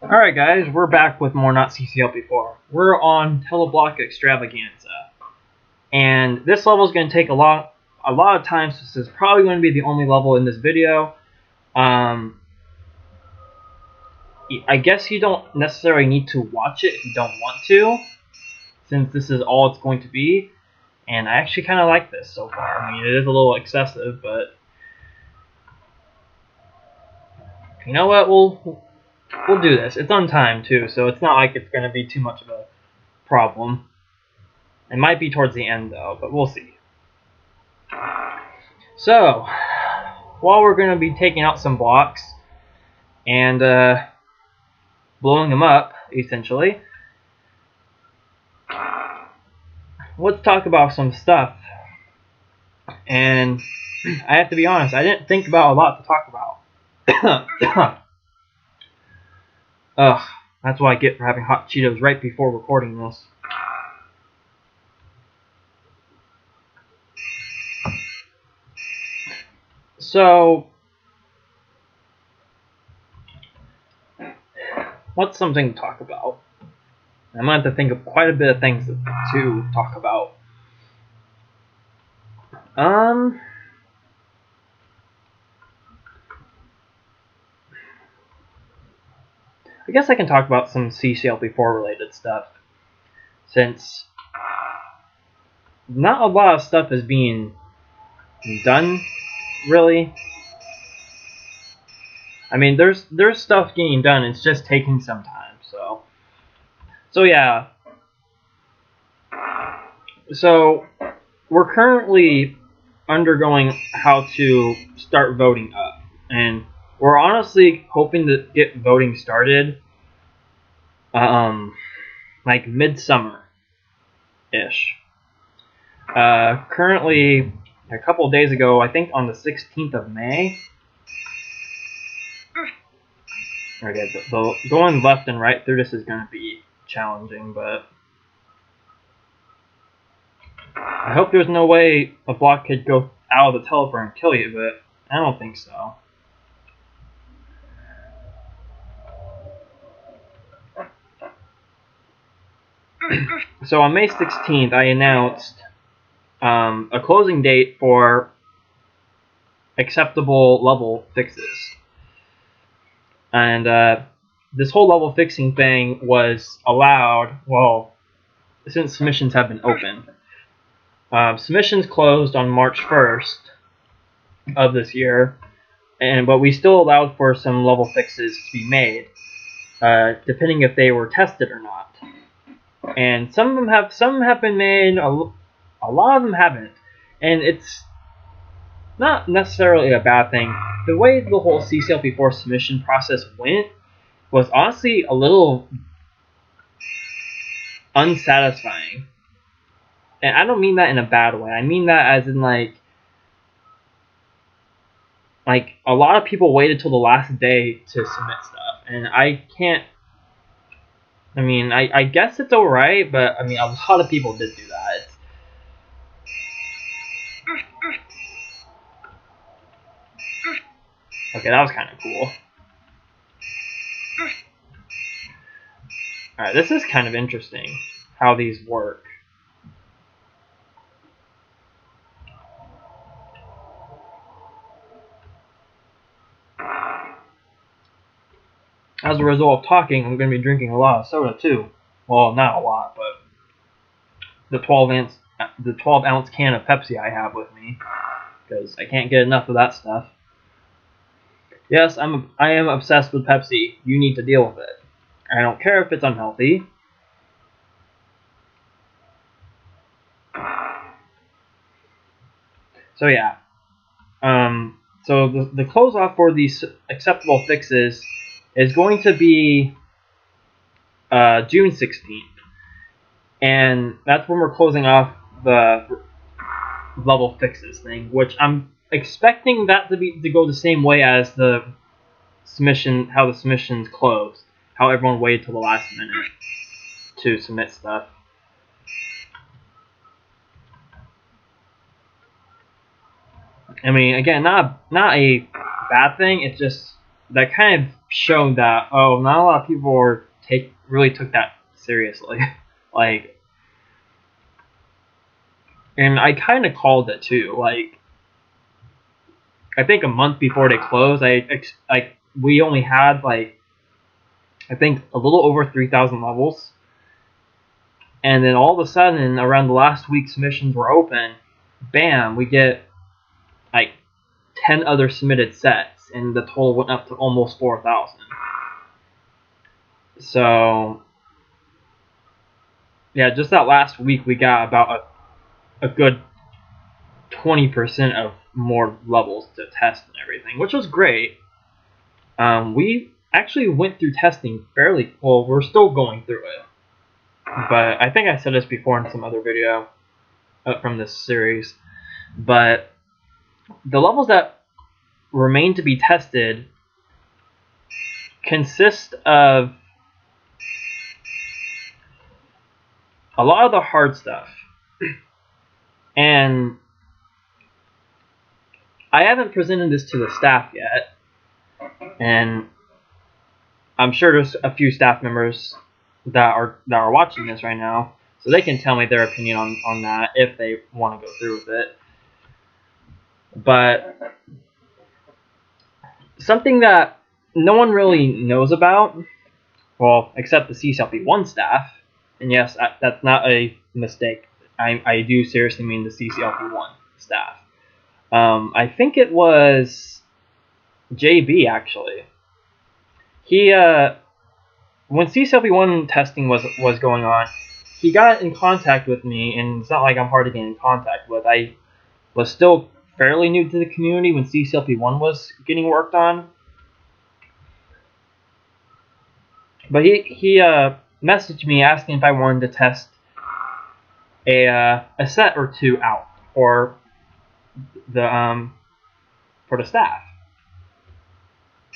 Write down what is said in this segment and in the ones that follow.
Alright guys, we're back with more not CCLP4. We're on Tele-Block Extravaganza. And this level is going to take a lot of time, so this is probably going to be the only level in this video. I guess you don't necessarily need to watch it if you don't want to, since this is all it's going to be. And I actually kind of like this so far. I mean, it is a little excessive, but you know what, we'll do this. It's on time too, so it's not like it's going to be too much of a problem. It might be towards the end though, but we'll see. So, while we're going to be taking out some blocks and blowing them up, essentially, let's talk about some stuff. And I have to be honest, I didn't think about a lot to talk about. Ugh, that's what I get for having hot Cheetos right before recording this. So, what's something to talk about? I'm going to have to think of quite a bit of things to talk about. I guess I can talk about some CCLP4 related stuff, since not a lot of stuff is being done, really. I mean, there's stuff getting done, it's just taking some time, so yeah. So, we're currently undergoing how to start voting up, and we're honestly hoping to get voting started, like midsummer-ish. Currently, a couple days ago, I think on the 16th of May. Okay, so going left and right through this is going to be challenging, but I hope there's no way a block could go out of the teleporter and kill you, but I don't think so. So on May 16th, I announced a closing date for acceptable level fixes. And this whole level fixing thing was allowed, well, since submissions have been open. Submissions closed on March 1st of this year, but we still allowed for some level fixes to be made, depending if they were tested or not. And some have been made, a lot of them haven't, and it's not necessarily a bad thing. The way the whole CCLP4 submission process went was honestly a little unsatisfying. And I don't mean that in a bad way. I mean that as in like a lot of people waited till the last day to submit stuff, and I can't. I mean, I guess it's alright, but I mean, a lot of people did do that. Okay, that was kind of cool. Alright, this is kind of interesting how these work. As a result of talking, I'm going to be drinking a lot of soda too. Well, not a lot, but the 12 ounce can of Pepsi I have with me, because I can't get enough of that stuff. Yes, I am obsessed with Pepsi. You need to deal with it. I don't care if it's unhealthy. So yeah. So the close off for these acceptable fixes is going to be June 16th. And that's when we're closing off the level fixes thing, which I'm expecting that to go the same way as the submission, how the submissions closed, how everyone waited till the last minute to submit stuff. I mean, again, not a bad thing. It's just that kind of showed that, oh, not a lot of people really took that seriously. Like, and I kind of called it too. Like, I think a month before they closed, we only had like, I think a little over 3,000 levels, and then all of a sudden, around the last week submissions were open, bam, we get like 10 other submitted sets, and the total went up to almost 4,000. So, yeah, just that last week we got about a good 20% of more levels to test and everything, which was great. We actually went through testing fairly well. We're still going through it, but I think I said this before in some other video from this series. But the levels that remain to be tested consist of a lot of the hard stuff, and I haven't presented this to the staff yet, and I'm sure there's a few staff members that are watching this right now, so they can tell me their opinion on that if they want to go through with it. But something that no one really knows about, well, except the CCLP1 staff, and yes, that's not a mistake. I do seriously mean the CCLP1 staff. I think it was JB actually. He when CCLP1 testing was going on, he got in contact with me, and it's not like I'm hard to get in contact with. I was still fairly new to the community when CCLP1 was getting worked on. But he messaged me asking if I wanted to test a set or two out for the staff.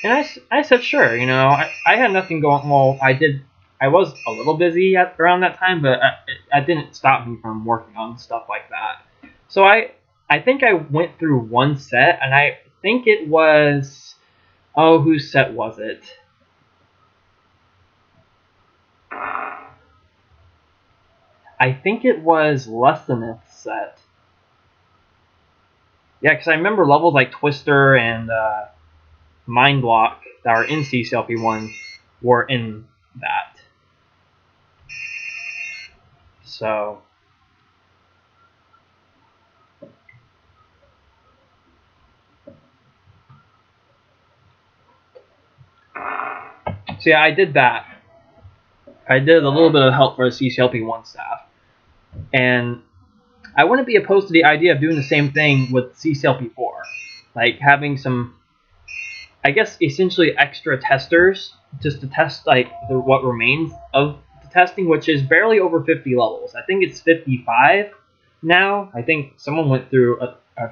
And I said sure. You know, I had nothing going. Well, I was a little busy around that time, but it didn't stop me from working on stuff like that. So I think I went through one set, and I think it was, oh, whose set was it? I think it was Lesseneth's set. Yeah, because I remember levels like Twister and Mind Block that are in CCLP1 were in that. So yeah, I did that. I did a little bit of help for the CCLP1 staff. And I wouldn't be opposed to the idea of doing the same thing with CCLP4. Like having some, I guess, essentially extra testers just to test like what remains of the testing, which is barely over 50 levels. I think it's 55 now. I think someone went through,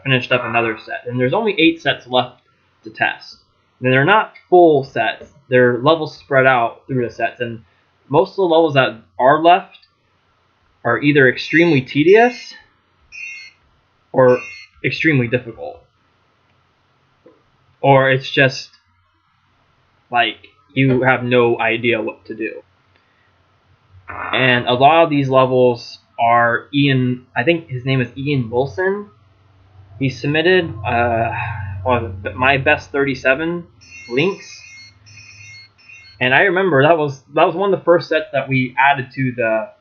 finished up another set, and there's only 8 sets left to test. And they're not full sets. They're levels spread out through the sets, and most of the levels that are left are either extremely tedious or extremely difficult. Or it's just like you have no idea what to do. And a lot of these levels are Ian, I think his name is Ian Wilson. He submitted my best 37 links. And I remember that was one of the first sets that we added to the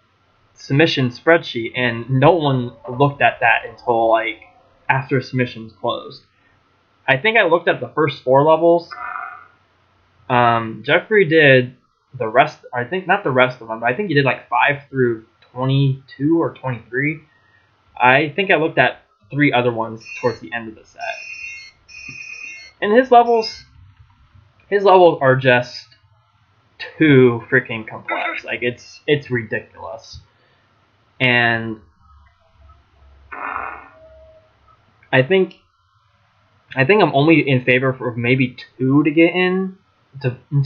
submission spreadsheet, and no one looked at that until like after submissions closed. I think I looked at the first 4 levels. Jeffrey did the rest. I think not the rest of them, but I think he did like 5 through 22 or 23. I think I looked at 3 other ones towards the end of the set. And his levels are just too freaking complex. Like it's ridiculous. And I think I'm only in favor for maybe 2 to get into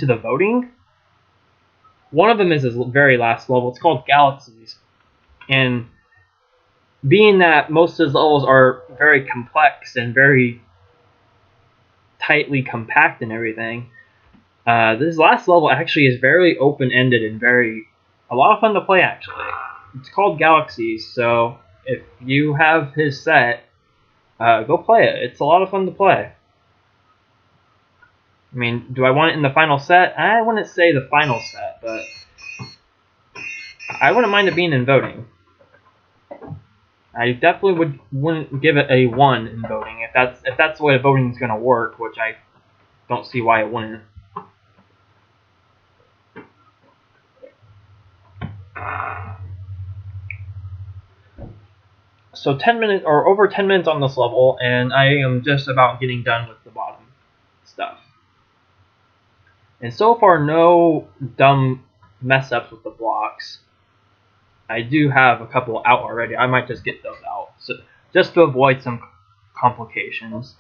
the voting. One of them is his very last level. It's called Galaxies. And being that most of his levels are very complex and very tightly compact and everything, This last level actually is very open-ended and a lot of fun to play, actually. It's called Galaxies, so if you have his set, go play it. It's a lot of fun to play. I mean, do I want it in the final set? I wouldn't say the final set, but I wouldn't mind it being in voting. I definitely wouldn't give it a 1 in voting if that's the way voting is going to work, which I don't see why it wouldn't. So 10 minutes or over 10 minutes on this level, and I am just about getting done with the bottom stuff. And so far, no dumb mess ups with the blocks. I do have a couple out already. I might just get those out, so just to avoid some complications.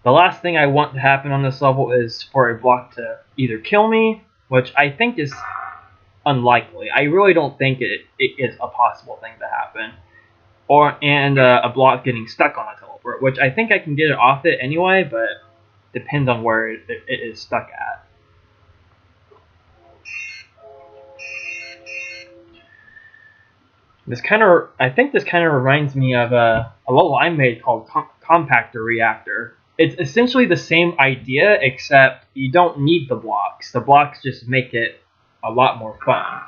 The last thing I want to happen on this level is for a block to either kill me, which I think is unlikely. I really don't think it is a possible thing to happen. And a block getting stuck on a teleport, which I think I can get it off it anyway, but depends on where it is stuck at. I think this kind of reminds me of a level I made called Compactor Reactor. It's essentially the same idea, except you don't need the blocks. The blocks just make it a lot more fun.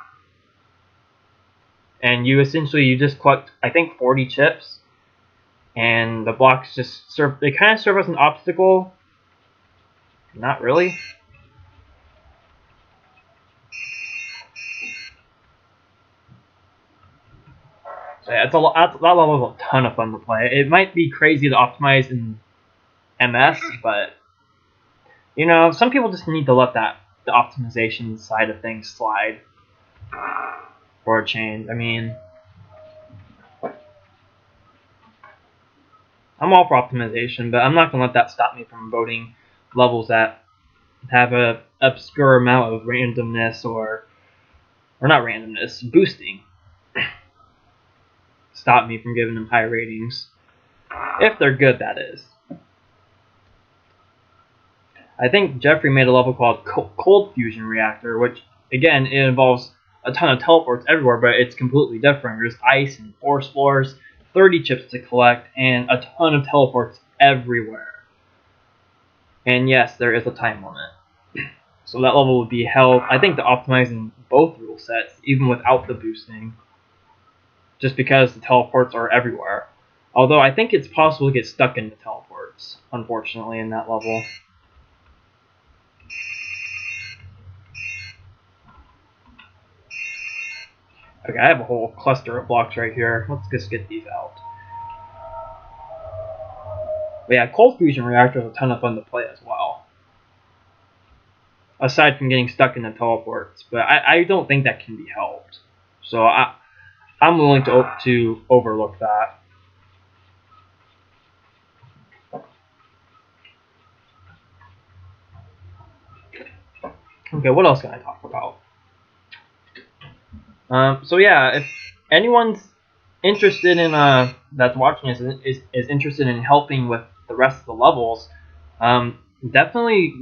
And you just collect, I think, 40 chips, and the blocks just serve. They kind of serve as an obstacle. Not really. So yeah, that level is a ton of fun to play. It might be crazy to optimize in MS, but you know, some people just need to let the optimization side of things slide for a change. I mean, I'm all for optimization, but I'm not gonna let that stop me from voting levels that have a obscure amount of randomness or not randomness, boosting. Stop me from giving them high ratings. If they're good, that is. I think Jeffrey made a level called Cold Fusion Reactor, which, again, it involves a ton of teleports everywhere, but it's completely different. There's ice and force floors, 30 chips to collect, and a ton of teleports everywhere. And yes, there is a time limit. So that level would be held, I think, to optimizing both rule sets, even without the boosting, just because the teleports are everywhere. Although I think it's possible to get stuck in the teleports, unfortunately, in that level. Okay, I have a whole cluster of blocks right here. Let's just get these out. But yeah, Cold Fusion Reactor is a ton of fun to play as well. Aside from getting stuck in the teleports. But I don't think that can be helped. So I'm willing to overlook that. Okay, what else can I talk about? So yeah, if anyone's interested in that's watching this is interested in helping with the rest of the levels, definitely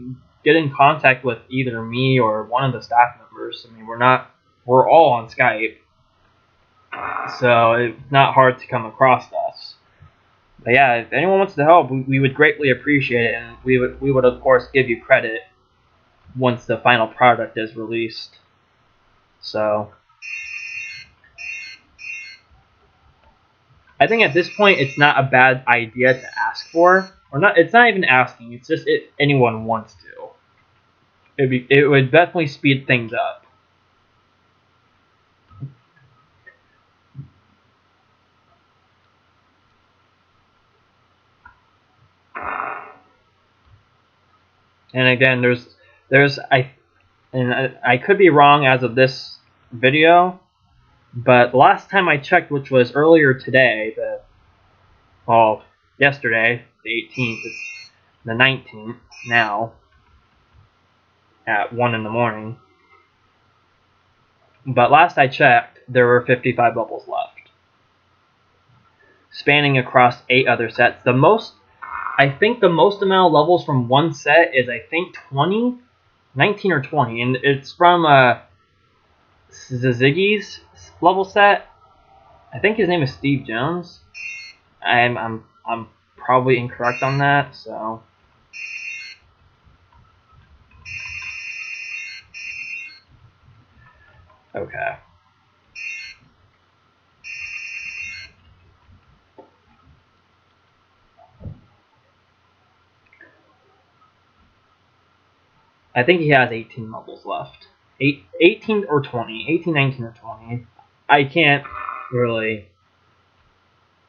get in contact with either me or one of the staff members. I mean, we're all on Skype, so it's not hard to come across us. But yeah, if anyone wants to help, we would greatly appreciate it, and we would of course give you credit once the final product is released. So I think at this point it's not a bad idea to ask for, or not. It's not even asking. It's just if anyone wants to. It would definitely speed things up. And again, I could be wrong as of this video, but the last time I checked, which was earlier today, yesterday, the 18th, it's the 19th now, at 1 in the morning. But last I checked, there were 55 levels left, spanning across 8 other sets. The most I think the most amount of levels from one set is, I think, 20, 19 or 20, and it's from Ziggy's level set. I think his name is Steve Jones. I'm probably incorrect on that, so. Okay. I think he has 18 levels left. 18 or 20. 18, 19, or 20. I can't really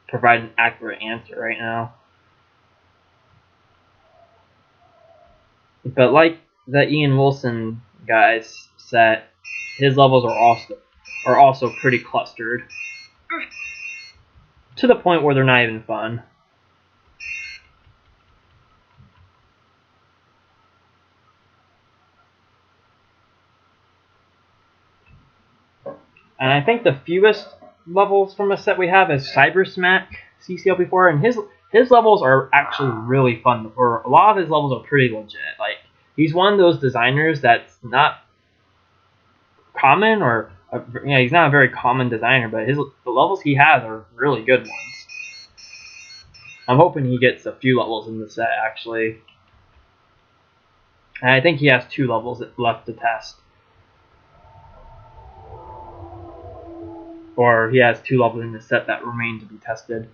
provide an accurate answer right now. But like the Ian Wilson guy's set, his levels are also pretty clustered. To the point where they're not even fun. And I think the fewest levels from a set we have is Cyber Smack CCLP4, and his levels are actually really fun. Or a lot of his levels are pretty legit. Like, he's one of those designers that's not common, or he's not a very common designer, but the levels he has are really good ones. I'm hoping he gets a few levels in the set actually, and I think he has 2 levels left to test. Or he has 2 levels in the set that remain to be tested.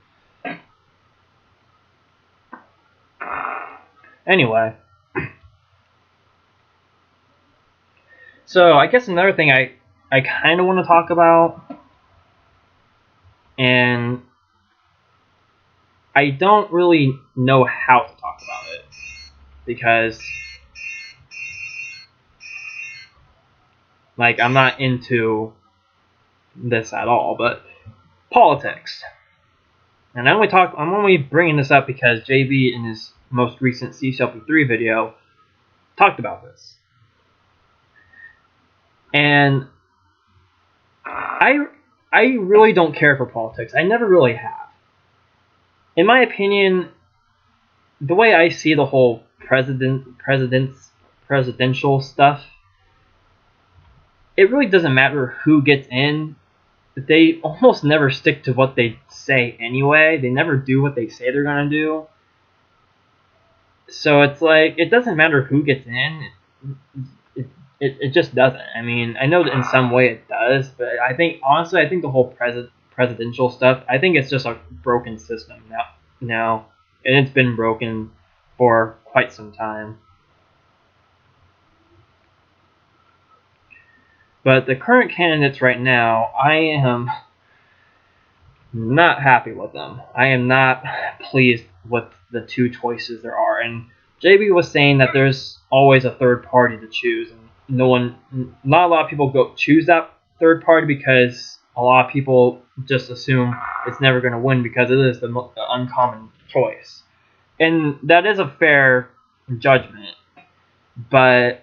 Anyway. So I guess another thing I kind of want to talk about, and I don't really know how to talk about it, because like I'm not into this at all, but politics. And I'm only bringing this up because JB in his most recent CCLP3 video talked about this. And I really don't care for politics. I never really have. In my opinion, the way I see the whole presidential stuff, it really doesn't matter who gets in. They almost never stick to what they say anyway. They never do what they say they're gonna do. So it's like, it doesn't matter who gets in. It just doesn't. I mean, I know that in some way it does, but honestly, I think the whole presidential stuff, I think it's just a broken system now, and it's been broken for quite some time. But the current candidates right now, I am not happy with them. I am not pleased with the 2 choices there are. And JB was saying that there's always a third party to choose, and not a lot of people choose that third party because a lot of people just assume it's never going to win because it is the uncommon choice. And that is a fair judgment, but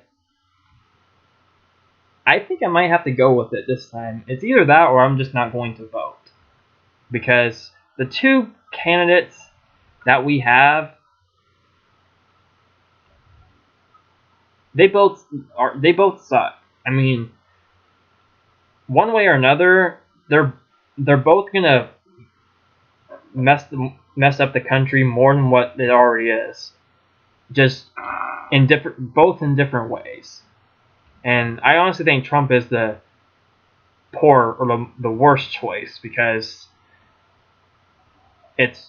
I think I might have to go with it this time. It's either that or I'm just not going to vote. Because the 2 candidates that we have, they both suck. I mean, one way or another, they're both gonna mess up the country more than what it already is. Just both in different ways. And I honestly think Trump is the the worst choice, because it's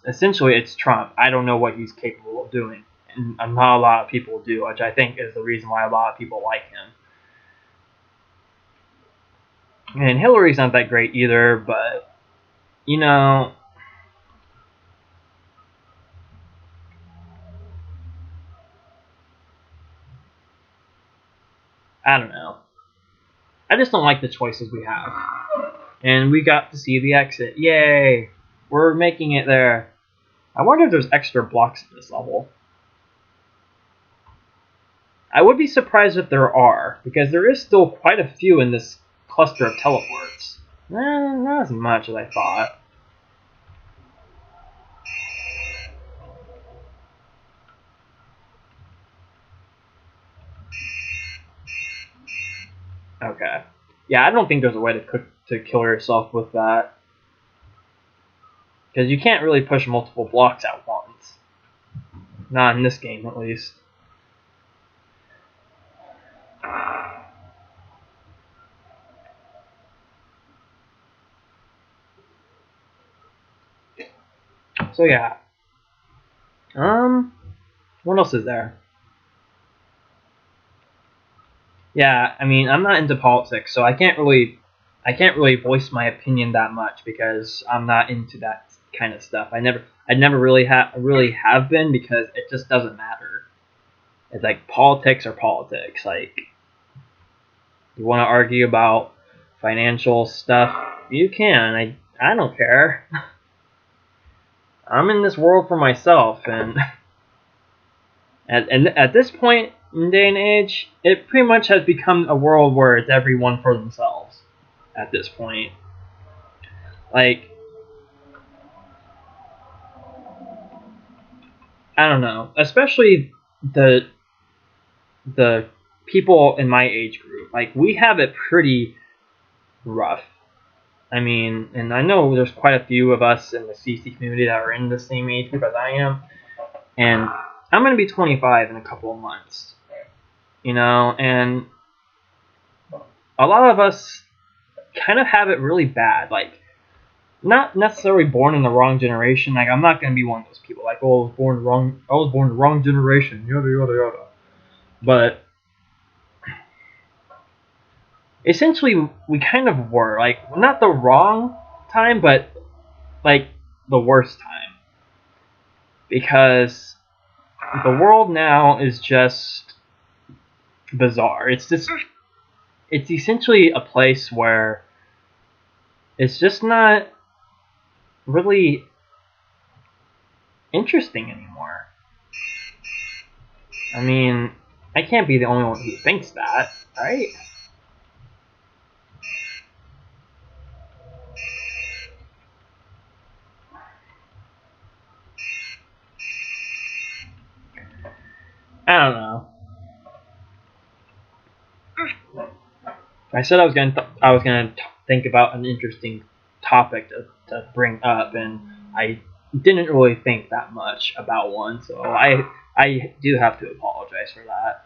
essentially Trump. I don't know what he's capable of doing, and not a lot of people do, which I think is the reason why a lot of people like him. And Hillary's not that great either, but I don't know. I just don't like the choices we have. And we got to see the exit. Yay! We're making it there. I wonder if there's extra blocks in this level. I would be surprised if there are, because there is still quite a few in this cluster of teleports. Not as much as I thought. Okay. Yeah, I don't think there's a way to kill yourself with that. Because you can't really push multiple blocks at once. Not in this game, at least. So yeah. What else is there? Yeah, I mean, I'm not into politics, so I can't really voice my opinion that much because I'm not into that kind of stuff. I never really have been because it just doesn't matter. It's like politics or politics. Like, you want to argue about financial stuff, you can. I don't care. I'm in this world for myself, and at this point in day and age, it pretty much has become a world where it's everyone for themselves. At this point, like, I don't know, especially the people in my age group. Like, we have it pretty rough. I mean, and I know there's quite a few of us in the CC community that are in the same age group as I am, and I'm going to be 25 in a couple of months, you know, and a lot of us kind of have it really bad. Like, not necessarily born in the wrong generation. Like, I'm not going to be one of those people. Like, oh, I was born in the wrong generation. Yada yada yada. But essentially, we kind of were. Like, not the wrong time, but like the worst time, because the world now is just bizarre. It's essentially a place where it's just not really interesting anymore. I mean, I can't be the only one who thinks that, right? I don't know. I said I was gonna think about an interesting topic to bring up, and I didn't really think that much about one, so I do have to apologize for that.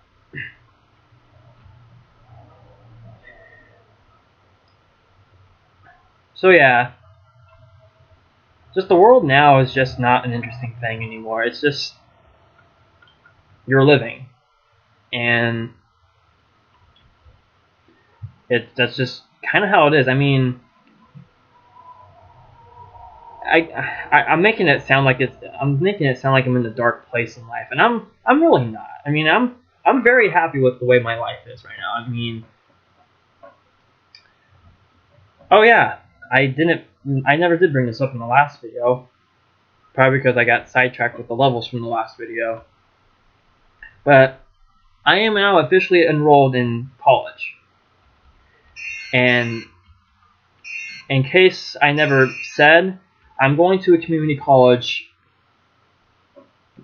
So yeah, just the world now is just not an interesting thing anymore. It's just you're living, and that's just kind of how it is. I mean, I'm making it sound like I'm making it sound like I'm in a dark place in life, and I'm really not. I mean, I'm very happy with the way my life is right now. I mean, oh yeah, I never did bring this up in the last video, probably because I got sidetracked with the levels from the last video. But I am now officially enrolled in college, and in case I never said, I'm going to a community college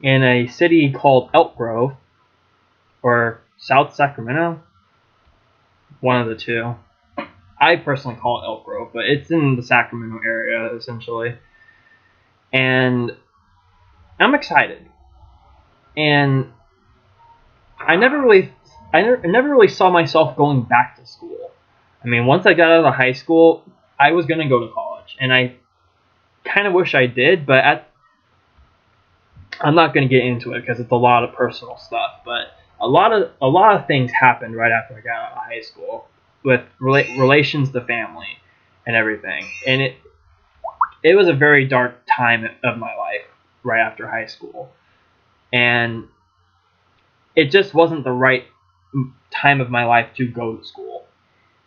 in a city called Elk Grove, or South Sacramento, one of the two. I personally call it Elk Grove, but it's in the Sacramento area, essentially. And I'm excited. And I never really saw myself going back to school. I mean, once I got out of high school, I was going to go to college. And I kind of wish I did, but I'm not going to get into it because it's a lot of personal stuff. But a lot of things happened right after I got out of high school, with relations to family and everything, and it was a very dark time of my life right after high school, and it just wasn't the right time of my life to go to school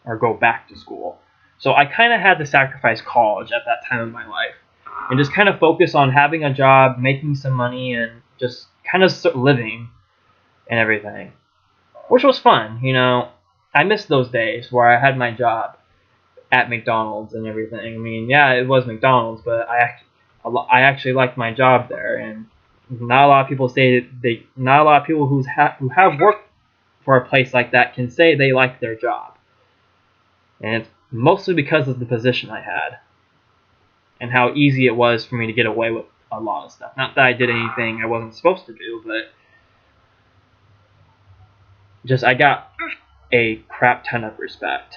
or go back to school. So I kind of had to sacrifice college at that time of my life and just kind of focus on having a job, making some money, and just kind of living and everything, which was fun, you know. I miss those days where I had my job at McDonald's and everything. I mean, yeah, it was McDonald's, but I actually liked my job there, and not a lot of people say that not a lot of people who have worked for a place like that can say they like their job. And it's mostly because of the position I had and how easy it was for me to get away with a lot of stuff. Not that I did anything I wasn't supposed to do, but just I got a crap ton of respect.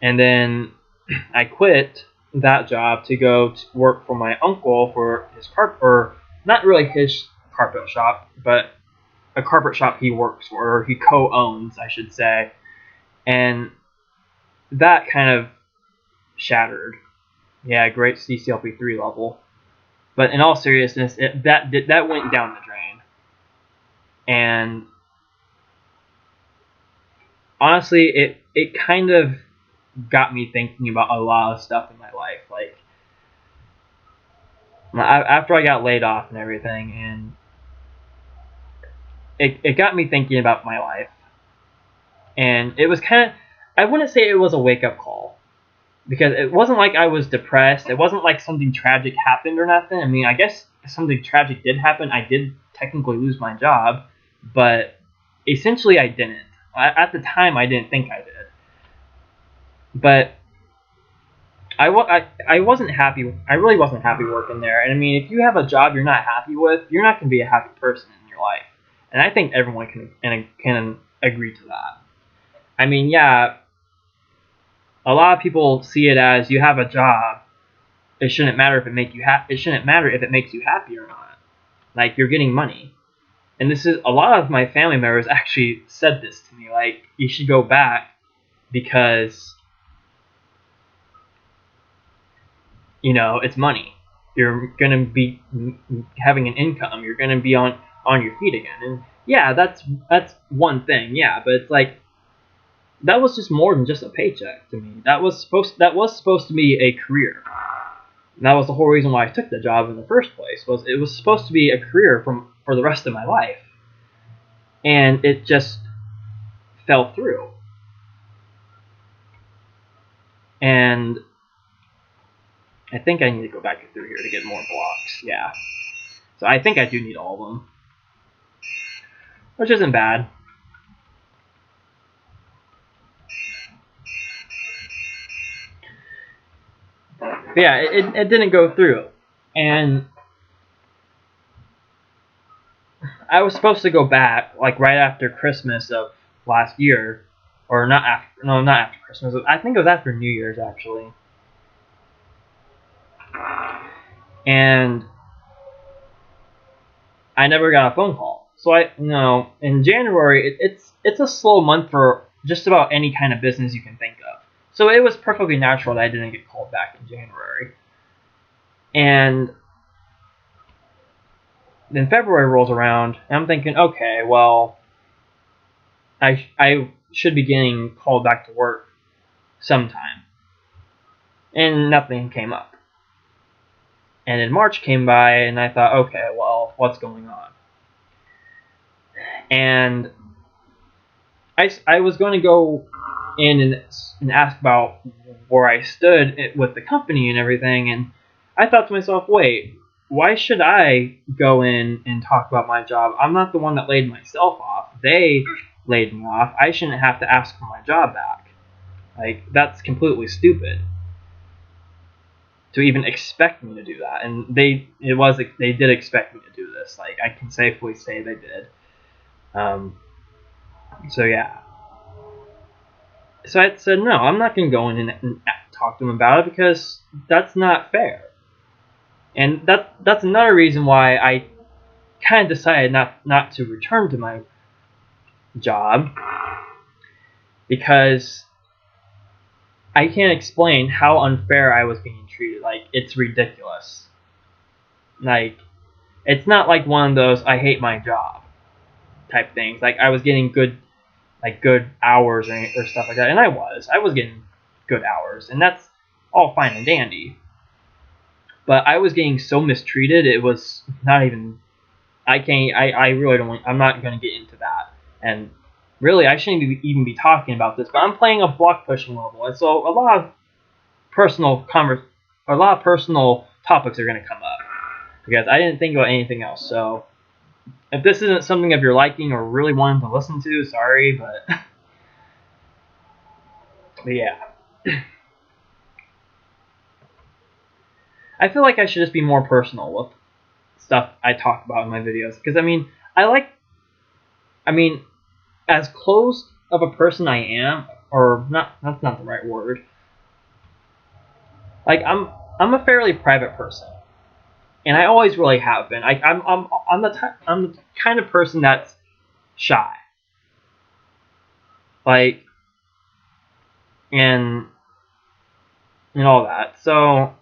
And then I quit that job to go to work for my uncle for his or not really his carpet shop, but a carpet shop he works for, or he co-owns, I should say. And that kind of shattered. Yeah, great CCLP3 level. But in all seriousness, that went down the drain. And honestly, it kind of got me thinking about a lot of stuff in my life. Like, after I got laid off and everything, and it got me thinking about my life. And it was kind of, I wouldn't say it was a wake-up call, because it wasn't like I was depressed. It wasn't like something tragic happened or nothing. I mean, I guess something tragic did happen. I did technically lose my job, but essentially I didn't. At the time, I didn't think I did. But I wasn't happy. I really wasn't happy working there. And I mean, if you have a job you're not happy with, you're not going to be a happy person in your life. And I think everyone can agree to that. I mean, yeah, a lot of people see it as you have a job. It shouldn't matter if it makes you happy. It shouldn't matter if it makes you happy or not. Like, you're getting money. And this is, a lot of my family members actually said this to me. Like, you should go back because, you know, it's money. You're gonna be having an income. You're gonna be on your feet again. And yeah, that's one thing. Yeah, but it's like, that was just more than just a paycheck to me. That was supposed to be a career. And that was the whole reason why I took the job in the first place. Was it was supposed to be a career for the rest of my life, and it just fell through. And I think I need to go back through here to get more blocks. Yeah, so I think I do need all of them, which isn't bad. But yeah, it didn't go through, and I was supposed to go back like right after Christmas of last year, or not after Christmas. I think it was after New Year's actually, and I never got a phone call. So in January it's a slow month for just about any kind of business you can think of. So it was perfectly natural that I didn't get called back in January. And then February rolls around, and I'm thinking, okay, well, I should be getting called back to work sometime. And nothing came up. And then March came by, and I thought, okay, well, what's going on? And I was going to go in and ask about where I stood with the company and everything, and I thought to myself, wait, why should I go in and talk about my job? I'm not the one that laid myself off. They laid me off. I shouldn't have to ask for my job back. Like, that's completely stupid to even expect me to do that. And they did expect me to do this. Like, I can safely say they did. So yeah. So I said, no, I'm not going to go in and talk to them about it because that's not fair. And that's another reason why I kind of decided not to return to my job, because I can't explain how unfair I was being treated. Like, it's ridiculous. Like, it's not like one of those I hate my job type things. Like, I was getting good hours or stuff like that, and I was getting good hours, and that's all fine and dandy. But I was getting so mistreated, it was not even. I really don't want. I'm not going to get into that, and really, I shouldn't even be talking about this. But I'm playing a block pushing level, and so a lot of personal topics are going to come up because I didn't think about anything else. So if this isn't something of your liking or really wanting to listen to, sorry, but But yeah. I feel like I should just be more personal with stuff I talk about in my videos. Because, I mean, as close of a person I am, or not, that's not the right word. Like, I'm a fairly private person. And I always really have been. I'm the kind of person that's shy. Like, and all that. So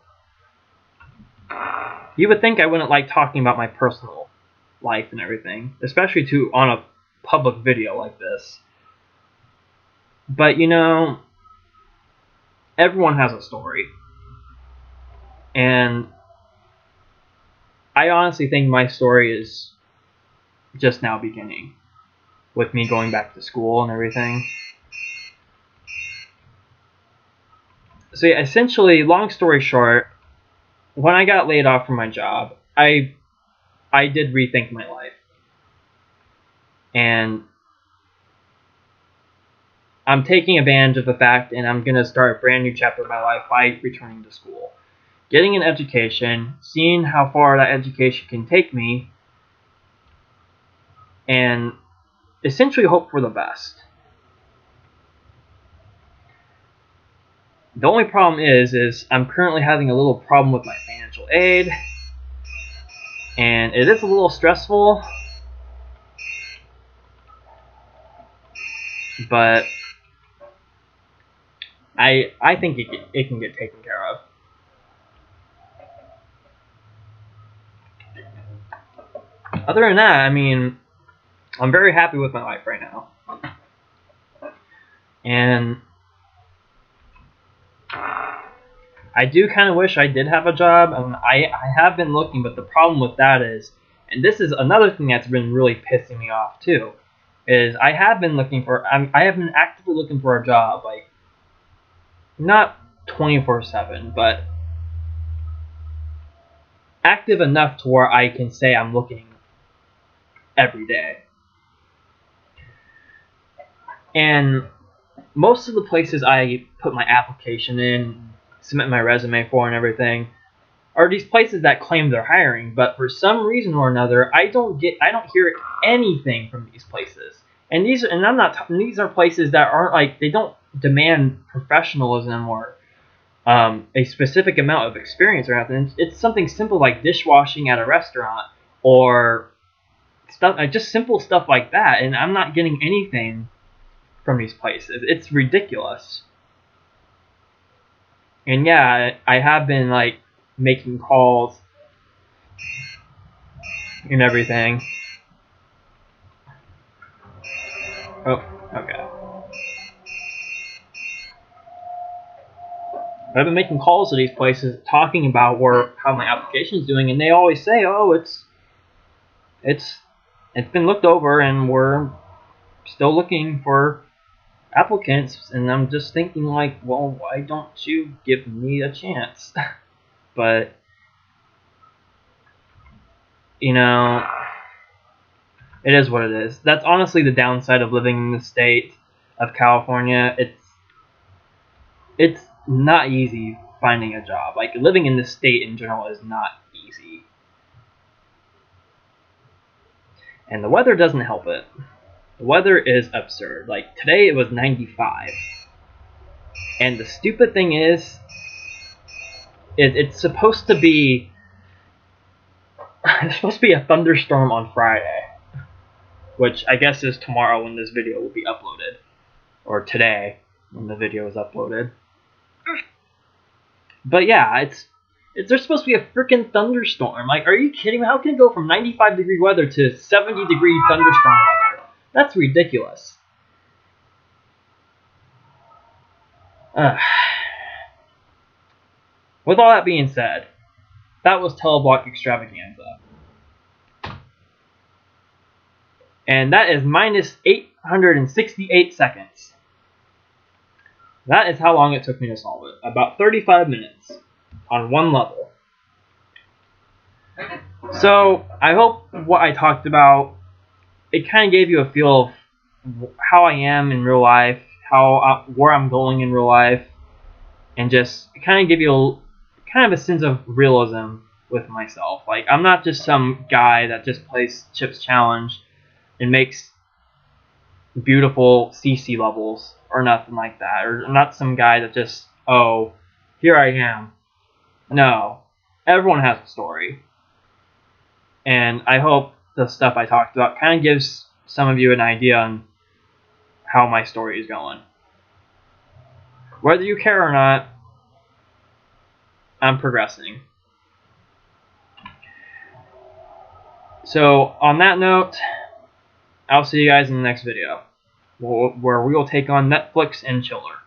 you would think I wouldn't like talking about my personal life and everything, especially on a public video like this. But everyone has a story. And I honestly think my story is just now beginning, with me going back to school and everything. So yeah, essentially, long story short, when I got laid off from my job, I did rethink my life. And I'm taking advantage of the fact, and I'm going to start a brand new chapter of my life by returning to school. Getting an education, seeing how far that education can take me, and essentially hope for the best. The only problem is I'm currently having a little problem with my financial aid, and it is a little stressful, but I think it can get taken care of. Other than that, I mean, I'm very happy with my life right now. And I do kind of wish I did have a job. I have been looking, but the problem with that is, and this is another thing that's been really pissing me off too, is I have been actively looking for a job, like, not 24/7, but active enough to where I can say I'm looking every day. And most of the places I put my application in, submit my resume for and everything, are these places that claim they're hiring, but for some reason or another, I don't hear anything from these places. And these are places that aren't, like, they don't demand professionalism or a specific amount of experience or anything. It's something simple like dishwashing at a restaurant, or stuff, just simple stuff like that. And I'm not getting anything from these places. It's ridiculous. And yeah, I have been, like, making calls and everything. Oh, okay. I've been making calls to these places, talking about how my application is doing, and they always say, "Oh, it's been looked over, and we're still looking for applicants." And I'm just thinking, like, well, why don't you give me a chance? But it is what it is. That's honestly the downside of living in the state of California. It's not easy finding a job. Like, living in the state in general is not easy. And the weather doesn't help it. The weather is absurd. Like, today it was 95. And the stupid thing is, it's supposed to be a thunderstorm on Friday, which I guess is tomorrow when this video will be uploaded, or today when the video is uploaded. But yeah, there's supposed to be a freaking thunderstorm. Like, are you kidding me? How can it go from 95-degree weather to 70-degree thunderstorm weather? That's ridiculous. With all that being said, that was Tele-Block Extravaganza. And that is minus 868 seconds. That is how long it took me to solve it. About 35 minutes on one level. So, I hope what I talked about, it kind of gave you a feel of how I am in real life, where I'm going in real life, and just kind of give you kind of a sense of realism with myself. Like, I'm not just some guy that just plays Chips Challenge and makes beautiful CC levels or nothing like that, or not some guy that just, oh, here I am. No, everyone has a story, and I hope the stuff I talked about kind of gives some of you an idea on how my story is going. Whether you care or not, I'm progressing. So on that note, I'll see you guys in the next video, where we will take on Netflix and Chiller.